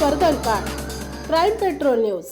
कर्दळकाळ. Crime petrol news.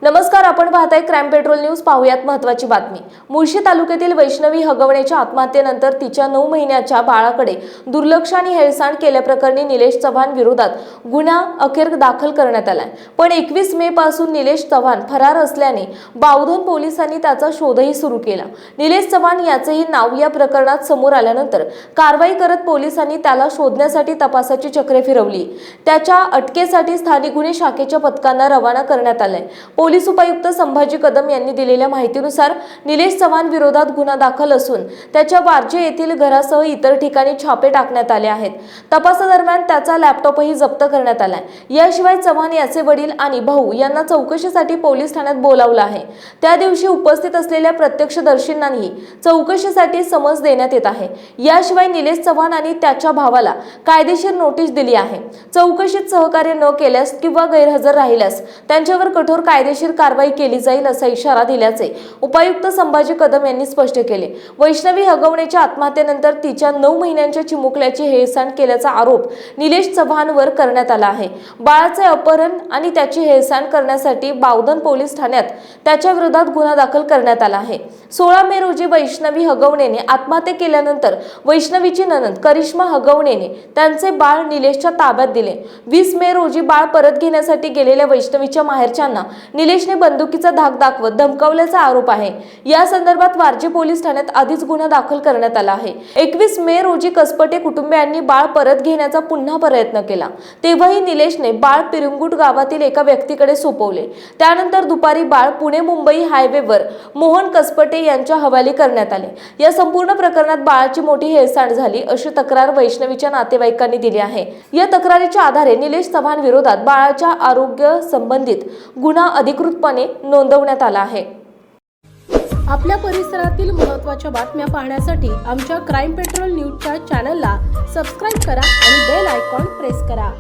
नमस्कार, आपण पाहताय क्राईम पेट्रोल न्यूज. पाहुयात महत्त्वाची बातमी. मुळशी तालुक्यातील वैष्णवी हगवणेच्या आत्महत्येनंतर तिच्या 9 महिन्याच्या बाळाकडे दुर्लक्ष आणि हेळसांड केल्याप्रकरणी निलेश चव्हाण विरोधात गुन्हा अखेर दाखल करण्यात आलाय. पण 21 मे पासून निलेश चव्हाण फरार असल्याने बावधन पोलिसांनी त्याचा शोधही सुरू केला. निलेश चव्हाण याचेही नाव या प्रकरणात समोर आल्यानंतर कारवाई करत पोलिसांनी त्याला शोधण्यासाठी तपासाची चक्रे फिरवली. त्याच्या अटकेसाठी स्थानिक गुन्हे शाखेच्या पथकांना रवाना करण्यात आले. पोलीस उपायुक्त संभाजी कदम यांनी दिलेल्या माहितीनुसार निलेश चव्हाण विरोधात गुन्हा दाखल असून त्याच्या वारजे येथील घरासह इतर ठिकाणी छापे टाकण्यात आले आहेत. तपासादरम्यान त्याचा लॅपटॉपही जप्त करण्यात आलाय. याशिवाय चव्हाण याचे वडील आणि भाऊ यांना चौकशीसाठी पोलीस ठाण्यात बोलावलं आहे. त्या दिवशी उपस्थित असलेल्या प्रत्यक्षदर्शींनाही चौकशीसाठी समन्स देण्यात येत आहे. याशिवाय निलेश चव्हाण आणि त्याच्या भावाला कायदेशीर नोटीस दिली आहे. चौकशीत सहकार्य न केल्यास किंवा गैरहजर राहिल्यास त्यांच्यावर कठोर कायदेशीर कारवाई केली जाईल असा इशारा दिल्याचे उपायुक्त संभाजी कदम यांनी स्पष्ट केले. वैष्णवी हगवणेच्या आत्महत्येनंतर तिच्या 9 महिन्यांच्या चिमुकल्याची हेळसांड केल्याचा आरोप निलेश चव्हाणवर करण्यात आला आहे. बाळाचे अपहरण आणि त्याची हेळसांड करण्यासाठी बावधन पोलीस ठाण्यात त्याच्या विरोधात गुन्हा दाखल करण्यात आला आहे. 16 मे रोजी वैष्णवी हगवणेने आत्महत्या केल्यानंतर वैष्णवीची नणंद करिश्मा हगवणेने त्यांचे बाळ निलेशच्या ताब्यात दिले. 20 मे रोजी बाळ परत घेण्यासाठी गेलेल्या वैष्णवीच्या माहेरच्यांना निलेशने बंदुकीचा धाक दाखवत धमकावल्याचा आरोप आहे. या संदर्भात वारजे पोलीस ठाण्यात आधीच गुन्हा दाखल करण्यात आला आहे. 21 मे रोजी कसपटे कुटुंबियांनी बाळ परत घेण्याचा पुन्हा प्रयत्न केला. तेव्हाही निलेशने बाळ पिरंगुट गावातील एका व्यक्तीकडे सोपवले. त्यानंतर दुपारी बाळ पुणे मुंबई हायवेवर मोहन कसपटे यांच्या हवाली करण्यात आले. या संपूर्ण प्रकरणात बाळाची मोठी हेळसांड झाली अशी तक्रार वैष्णवीच्या नातेवाईकांनी दिली आहे. या तक्रारीच्या आधारे निलेश चव्हाण विरोधात बाळाच्या आरोग्य संबंधित गुन्हा अधिकृतपणे नोंदवण्यात आला आहे. आपल्या परिसरातील महत्त्वाच्या बातम्या पाहण्यासाठी आमच्या क्राईम पेट्रोल न्यूजच्या चॅनलला सबस्क्राईब करा आणि बेल आयकॉन प्रेस करा.